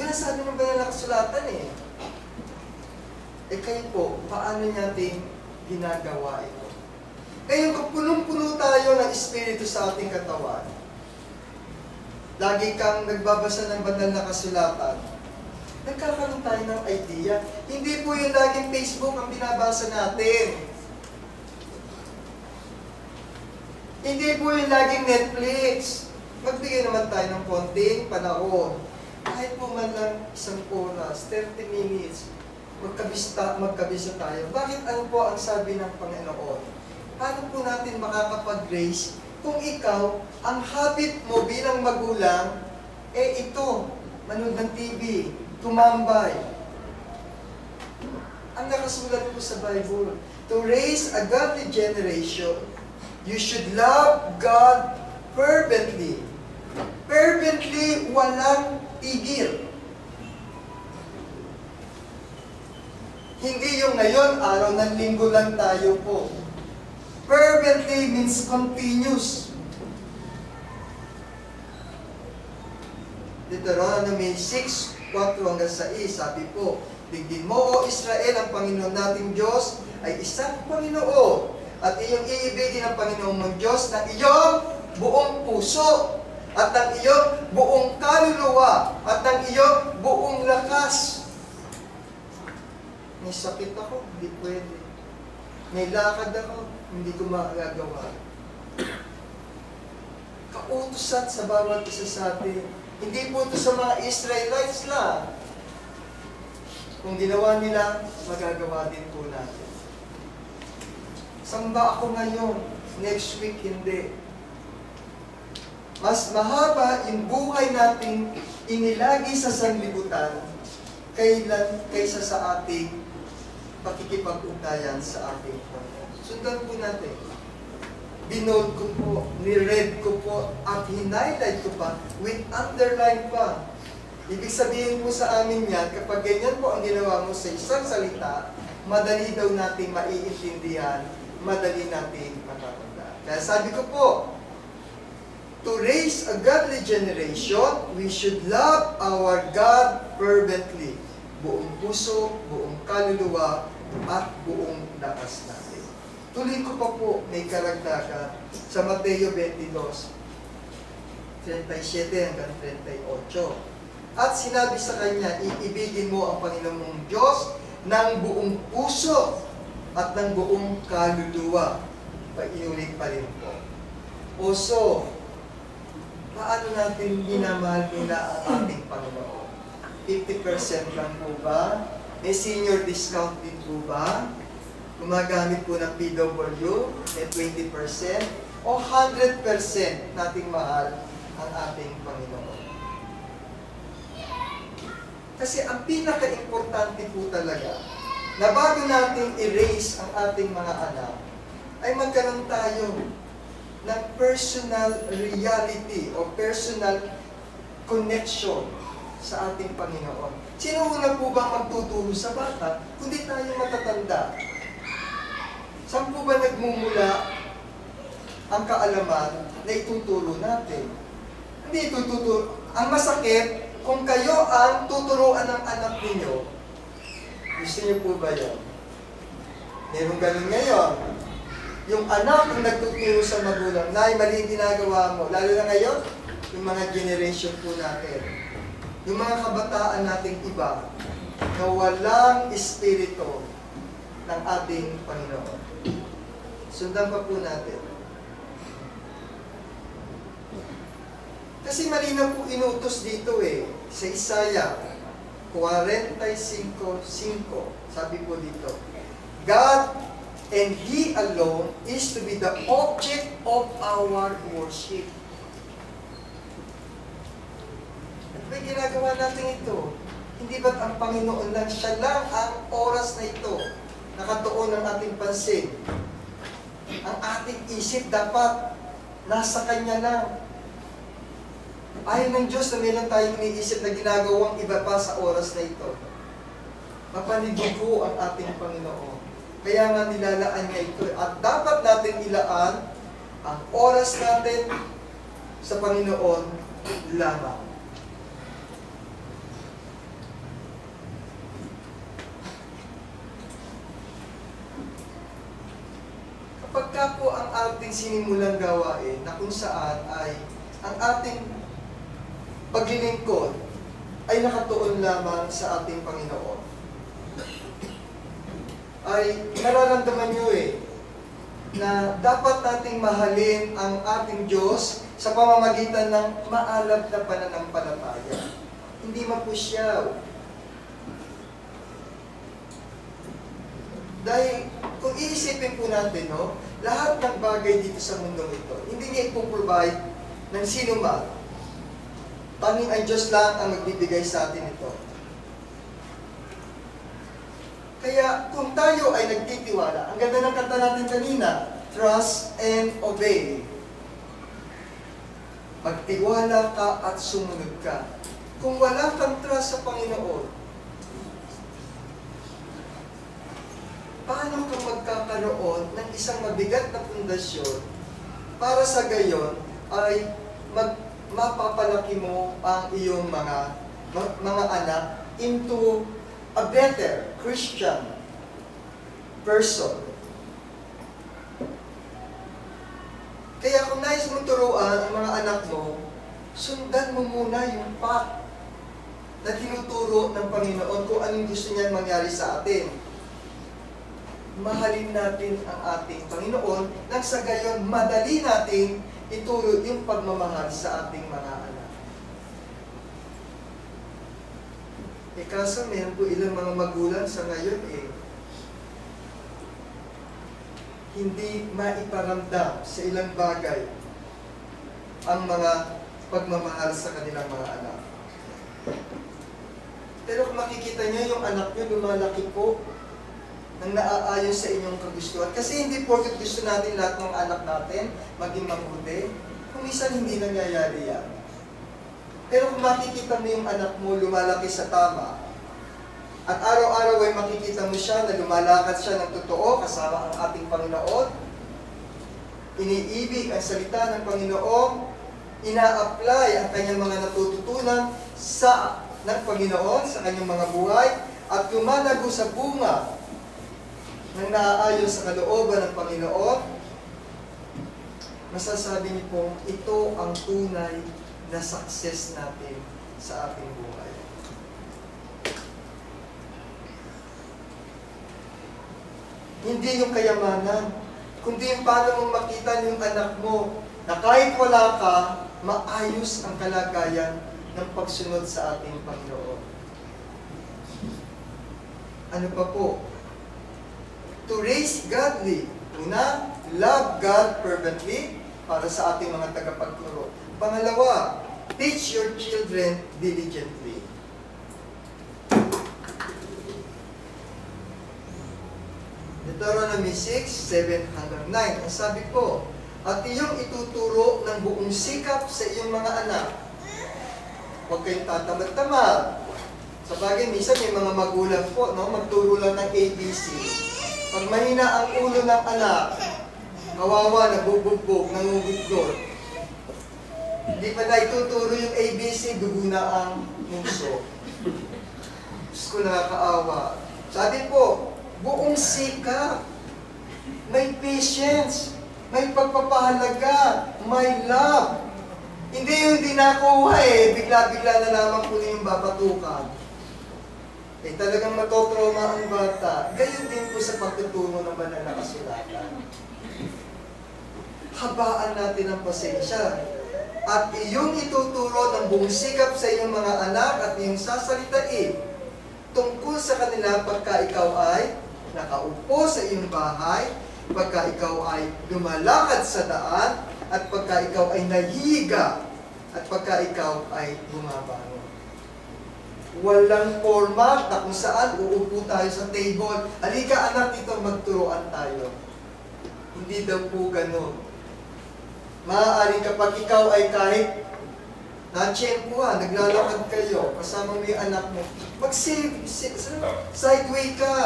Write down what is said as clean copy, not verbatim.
Sinasabi ng banal na kasulatan eh. Eh kayo po, paano natin ginagawa ito? Ngayon, kung punong-puno tayo ng Espiritu sa ating katawan, lagi kang nagbabasa ng banal na kasulatan, nagkakaroon tayo ng idea. Hindi po yung laging Facebook ang binabasa natin. Hindi po yung laging Netflix. Magbigay naman tayo ng konting panahon. Kahit po man lang 1 oras, 30 minutes, magkabisa tayo. Bakit ano po ang sabi ng Panginoon? Paano po natin makakapag-grace kung ikaw, ang habit mo bilang magulang, eh ito, manood ng TV, tumambay. Ang nakasulat po sa Bible, to raise a godly generation, you should love God fervently. Fervently, walang tigil. Hindi yung ngayon, araw ng linggo lang tayo po. Fervently means continuous. Deuteronomy 6:4-6, sabi po, digdin mo, O Israel, ang Panginoon nating Diyos ay isang Panginoon, at iyong iibigin ang Panginoon mong Diyos ng iyong buong puso, at ng iyong buong kaluluwa, at ng iyong buong lakas. May sakit ako, hindi pwede. May lakad ako, hindi ko magagawa. Kautusan sa bawat isa sa atin. Hindi po ito sa mga Israelites lang. Kung ginawa nila, magagawa din po natin. Samba ako ngayon, next week hindi. Mas mahaba yung buhay nating inilagi sa sanlibutan kaysa sa ating pakikipag-ugnayan sa ating Panginoon. Sundan po natin. Binold ko po, niread ko po, at hinighlight ko pa, with underline pa. Ibig sabihin po sa amin yan, kapag ganyan po ang ginawa mo sa isang salita, madali daw natin maiintindihan, madali natin matatanda. Kaya sabi ko po, to raise a godly generation, we should love our God fervently. Buong puso, buong kaluluwa, at buong lakas natin. Tuloy ko pa po, may karagdagan sa Mateo 22:37-38. At sinabi sa kanya, iibigin mo ang Panginoon mong Diyos ng buong puso at ng buong kaluluwa. Paiulit pa rin po. So, paano natin minamahal nila ang ating Panginoon? 50% lang po ba? May senior discount din po ba? Gumagamit po ng PW, may 20%, o 100% nating mahal ang ating Panginoon. Kasi ang pinaka-importante po talaga, na bago natin i-raise ang ating mga anak, ay magkaroon tayo ng personal reality o personal connection sa ating Panginoon. Sino una po ba magtuturo sa bata, kundi tayo matatanda? Saan po ba nagmumula ang kaalaman na ituturo natin? Hindi ituturo. Ang masakit, kung kayo ang tuturuan ng anak ninyo, gusto niyo po ba yan? Meron ganun ngayon. Yung anak ang nagtuturo sa magulang, Nay, mali ginagawa mo. Lalo na ngayon, yung mga generation po natin. Yung mga kabataan nating iba, na walang espiritu ng ating Panginoon. Sundan pa po natin. Kasi malinaw po inutos dito sa Isaiah 45:5, sabi po dito, God and He alone is to be the object of our worship. At may ginagawa natin ito. Hindi ba't ang Panginoon lang, siya lang ang oras na ito nakatuon ng ating pansin. Ang ating isip dapat nasa Kanya lang. Ayaw ng Diyos na meron tayong iniisip na ginagawang iba pa sa oras na ito. Mapanidugo ang ating Panginoon. Kaya nga nilalaan niya ito. At dapat natin ilaan ang oras natin sa Panginoon lamang. po ang ating sinimulang gawain na kung saan ay ang ating paglilingkod ay nakatuon lamang sa ating Panginoon. Ay nararamdaman nyo na dapat nating mahalin ang ating Diyos sa pamamagitan ng maalab na pananampalataya. Hindi mapusyaw. Dahil kung iisipin po natin, lahat ng bagay dito sa mundong ito, hindi niya ipoprovide ng sino man. Tanging ang Diyos lang ang magbibigay sa atin ito. Kaya kung tayo ay nagtitiwala, ang ganda ng kanta natin kanina, trust and obey. Magtiwala ka at sumunod ka. Kung wala kang trust sa Panginoon, paano ka magkakaroon ng isang mabigat na pundasyon para sa gayon ay mapapalaki mo ang iyong mga anak into a better Christian person. Kaya kung nais mong turuan ang mga anak mo, sundan mo muna yung path na tinuturo ng Panginoon kung anong gusto niya mangyari sa atin. Mahalin natin ang ating Panginoon nang sa gayon madali natin ituro yung pagmamahal sa ating mga anak. Kaso meron po ilang mga magulang sa ngayon hindi maiparamdam sa ilang bagay ang mga pagmamahal sa kanilang mga anak. Pero kung makikita niyo yung anak niyo lumalaki po nang naaayon sa inyong kagustuhan. Kasi hindi porket gusto natin lahat ng anak natin maging mabuti, kung minsan hindi nangyayari yan. Pero kung makikita mo yung anak mo lumalaki sa tama, at araw-araw ay makikita mo siya na lumalakad siya ng totoo kasama ang ating Panginoon, iniibig ang salita ng Panginoon, ina-apply ang kanyang mga natututunan ng Panginoon sa kanyang mga buhay, at lumalago sa bunga ng naaayon sa kalooban ng Panginoon, masasabi niyo po, ito ang tunay na success natin sa ating buhay. Hindi yung kayamanan, kundi yung paano mong makita yung anak mo na kahit wala ka, maayos ang kalagayan ng pagsunod sa ating Panginoon. Ano pa po? To raise godly. Una, love God fervently para sa ating mga tagapagturo. Pangalawa, teach your children diligently. Deuteronomy 6:7-9. Ang sabi po, at iyong ituturo ng buong sikap sa iyong mga anak. Huwag kayong tatamad-tamad. Sa bagay, minsan may mga magulang po, magturo lang ng ABC. Pag mahina ang ulo ng anak, kawawa, nabubugbog, nangugugot. Hindi pa na ituturo yung ABC, dugo na ang muso. Diyos ko, nakakaawa. Sabi po, buong sikap, may patience, may pagpapahalaga, may love. Hindi yung di nakuha bigla-bigla na lamang po yung babatukan. Talagang matotrauma ang bata. Gayon din po sa pagtutuno ng banal na kasulatan. Habaan natin ang pasensya. At iyong ituturo ng buong sikap sa iyong mga anak at iyong sasalitain tungkol sa kanila pagka ikaw ay nakaupo sa iyong bahay, pagka ikaw ay lumalakad sa daan, at pagka ikaw ay nahihiga, at pagka ikaw ay bumabangon. Walang format na kung saan uupo tayo sa table. Halika anak, dito magturuan tayo. Hindi daw po ganun. Maaaring kapag ikaw ay kahit na-tsempuhan, naglalakad kayo, kasama mo yung anak mo, sideway ka.